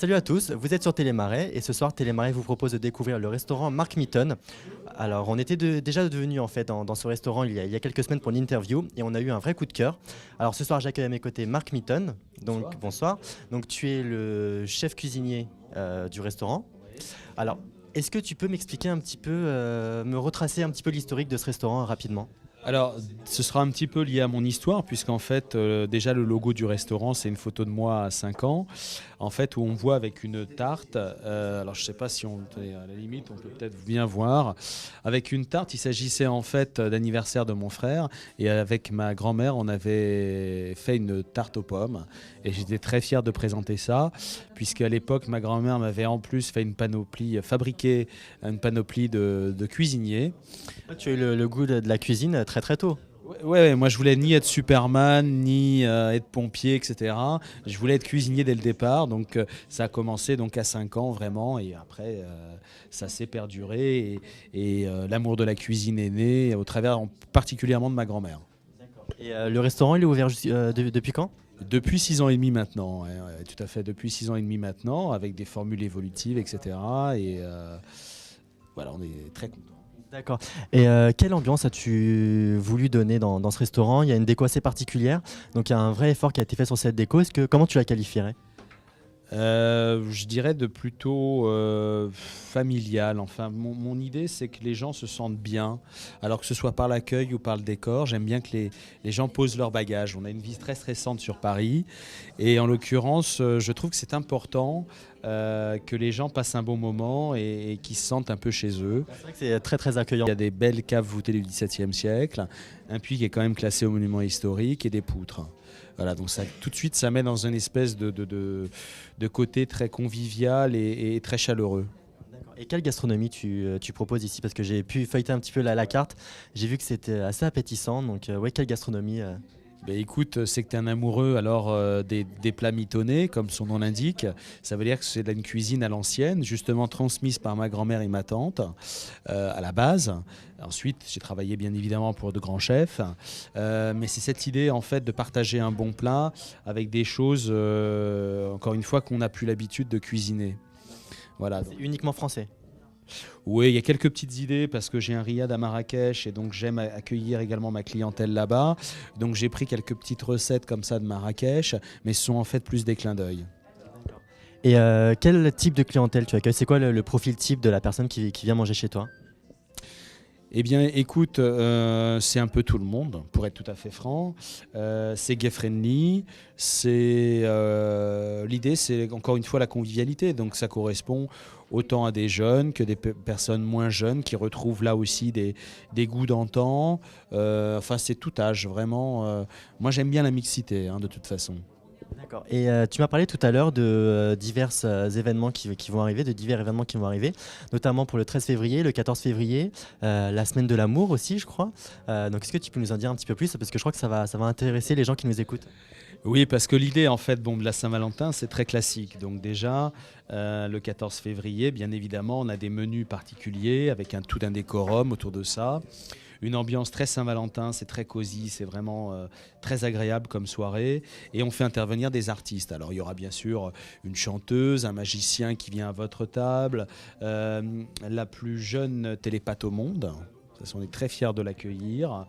Salut à tous, vous êtes sur Télémarais et ce soir Télémarais vous propose de découvrir le restaurant Mark Mitton. Alors on était déjà devenus en fait dans ce restaurant il y a quelques semaines pour une interview et on a eu un vrai coup de cœur. Alors ce soir j'accueille à mes côtés Mark Mitton, donc bonsoir. Donc tu es le chef cuisinier du restaurant. Alors est-ce que tu peux m'expliquer un petit peu, me retracer un petit peu l'historique de ce restaurant rapidement? Alors, ce sera un petit peu lié à mon histoire, puisqu'en fait, déjà le logo du restaurant, c'est une photo de moi à 5 ans, en fait, où on voit avec une tarte, alors je ne sais pas si à la limite, on peut peut-être bien voir, avec une tarte, il s'agissait en fait d'anniversaire de mon frère, et avec ma grand-mère, on avait fait une tarte aux pommes, et j'étais très fier de présenter ça, puisqu'à l'époque, ma grand-mère m'avait en plus fait fabriqué une panoplie de cuisinier. Tu as eu le goût de la cuisine très très tôt. Ouais, moi je voulais ni être Superman, ni être pompier, etc. Je voulais être cuisinier dès le départ, donc ça a commencé donc à 5 ans vraiment, et après ça s'est perduré, et l'amour de la cuisine est né au travers particulièrement de ma grand-mère. Et le restaurant il est ouvert depuis quand? Depuis 6 ans et demi maintenant, ouais, tout à fait, depuis 6 ans et demi maintenant, avec des formules évolutives, etc. Et voilà, on est très contents. D'accord. Et quelle ambiance as-tu voulu donner dans ce restaurant? Il y a une déco assez particulière, donc il y a un vrai effort qui a été fait sur cette déco. Comment tu la qualifierais? Je dirais de plutôt familial. Enfin, mon idée, c'est que les gens se sentent bien, alors que ce soit par l'accueil ou par le décor. J'aime bien que les gens posent leurs bagages. On a une vie très stressante sur Paris, et en l'occurrence, je trouve que c'est important que les gens passent un bon moment et qu'ils se sentent un peu chez eux. C'est vrai que c'est très très accueillant. Il y a des belles caves voûtées du XVIIe siècle, un puits qui est quand même classé au monument historique, et des poutres. Voilà, donc ça, tout de suite, ça met dans une espèce de côté très convivial et très chaleureux. D'accord. Et quelle gastronomie tu proposes ici? Parce que j'ai pu feuilleter un petit peu la carte, j'ai vu que c'était assez appétissant, donc ouais, quelle gastronomie Ben écoute, c'est que tu es un amoureux alors des plats mitonnés, comme son nom l'indique. Ça veut dire que c'est de une cuisine à l'ancienne, justement transmise par ma grand-mère et ma tante à la base. Ensuite, j'ai travaillé bien évidemment pour de grands chefs, mais c'est cette idée en fait de partager un bon plat avec des choses, encore une fois, qu'on n'a plus l'habitude de cuisiner. Voilà. C'est uniquement français? Oui, il y a quelques petites idées parce que j'ai un riad à Marrakech, et donc j'aime accueillir également ma clientèle là-bas. Donc j'ai pris quelques petites recettes comme ça de Marrakech, mais ce sont en fait plus des clins d'œil. Et quel type de clientèle tu accueilles? C'est quoi le profil type de la personne qui vient manger chez toi? Eh bien, écoute, c'est un peu tout le monde, pour être tout à fait franc. C'est gay-friendly. L'idée, c'est encore une fois la convivialité. Donc, ça correspond autant à des jeunes que des personnes moins jeunes qui retrouvent là aussi des goûts d'antan. Enfin, c'est tout âge, vraiment. Moi, j'aime bien la mixité, hein, de toute façon. D'accord. Et tu m'as parlé tout à l'heure de divers événements qui vont arriver, de divers événements qui vont arriver, notamment pour le 13 février, le 14 février, la semaine de l'amour aussi, je crois. Donc, est-ce que tu peux nous en dire un petit peu plus? Parce que je crois que ça va intéresser les gens qui nous écoutent. Oui, parce que l'idée, en fait, bon, de la Saint-Valentin, c'est très classique. Donc déjà, le 14 février, bien évidemment, on a des menus particuliers avec tout un décorum autour de ça. Une ambiance très Saint-Valentin, c'est très cosy, c'est vraiment très agréable comme soirée. Et on fait intervenir des artistes. Alors il y aura bien sûr une chanteuse, un magicien qui vient à votre table, la plus jeune télépathe au monde. Ça, on est très fiers de l'accueillir.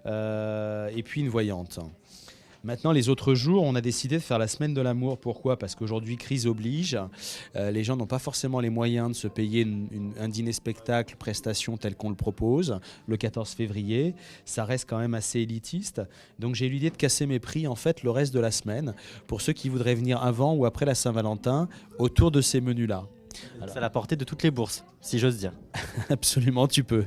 Et puis une voyante. Maintenant, les autres jours, on a décidé de faire la semaine de l'amour. Pourquoi? Parce qu'aujourd'hui, crise oblige. Les gens n'ont pas forcément les moyens de se payer un dîner-spectacle, prestation tel qu'on le propose. Le 14 février, ça reste quand même assez élitiste. Donc j'ai eu l'idée de casser mes prix en fait le reste de la semaine pour ceux qui voudraient venir avant ou après la Saint-Valentin autour de ces menus-là. C'est à la portée de toutes les bourses, si j'ose dire. Absolument, tu peux.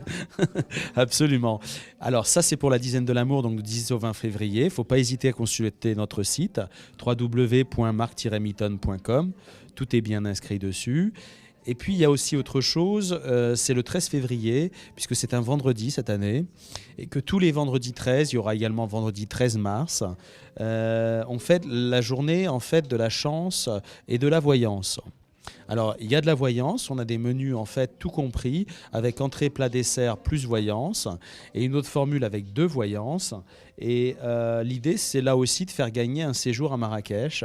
Absolument. Alors ça, c'est pour la dizaine de l'amour, donc du 10 au 20 février. Il ne faut pas hésiter à consulter notre site www.mark-mitton.com. Tout est bien inscrit dessus. Et puis, il y a aussi autre chose, c'est le 13 février, puisque c'est un vendredi cette année, et que tous les vendredis 13, il y aura également vendredi 13 mars, on fête la journée en fait, de la chance et de la voyance. Alors, il y a de la voyance, on a des menus en fait tout compris, avec entrée, plat, dessert plus voyance, et une autre formule avec 2 voyances. Et l'idée, c'est là aussi de faire gagner un séjour à Marrakech,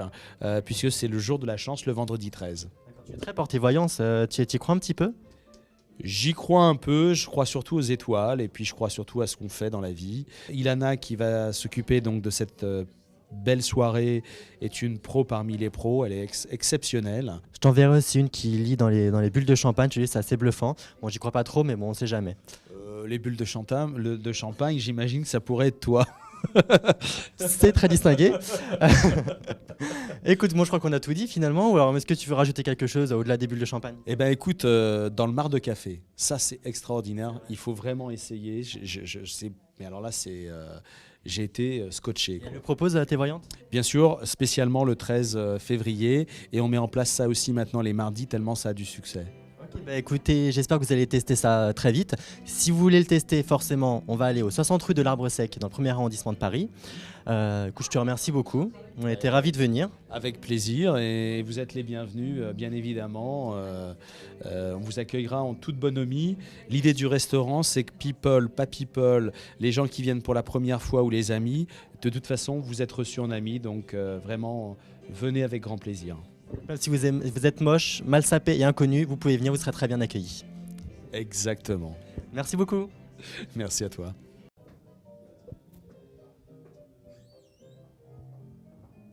puisque c'est le jour de la chance, le vendredi 13. Tu es très porté voyance, tu y crois un petit peu? J'y crois un peu, je crois surtout aux étoiles, et puis je crois surtout à ce qu'on fait dans la vie. Ilana, qui va s'occuper donc de cette belle soirée, est une pro parmi les pros, elle est exceptionnelle. Je t'enverrai aussi une qui lit dans les bulles de champagne, je te dis c'est assez bluffant. Bon, j'y crois pas trop, mais bon, on sait jamais. Les bulles de champagne, j'imagine que ça pourrait être toi. C'est très distingué. Écoute, moi je crois qu'on a tout dit finalement, ou alors est-ce que tu veux rajouter quelque chose au-delà des bulles de champagne? Eh ben écoute, dans le mar de café, ça c'est extraordinaire, il faut vraiment essayer. Je sais, mais alors là c'est, j'ai été scotché, Et quoi. elle le propose à tes voyantes? Bien sûr, spécialement le 13 février, et on met en place ça aussi maintenant les mardis, tellement ça a du succès. Ok, bah écoutez, j'espère que vous allez tester ça très vite. Si vous voulez le tester, forcément, on va aller au 60 rue de l'Arbre Sec, dans le premier arrondissement de Paris. Écoute, je te remercie beaucoup. On a été ravis de venir. Avec plaisir, et vous êtes les bienvenus, bien évidemment. On vous accueillera en toute bonhomie. L'idée du restaurant, c'est que people, pas people, les gens qui viennent pour la première fois ou les amis, de toute façon, vous êtes reçus en amis, donc vraiment, venez avec grand plaisir. Même si vous êtes moche, mal sapé et inconnu, vous pouvez venir, vous serez très bien accueillis. Exactement. Merci beaucoup. Merci à toi.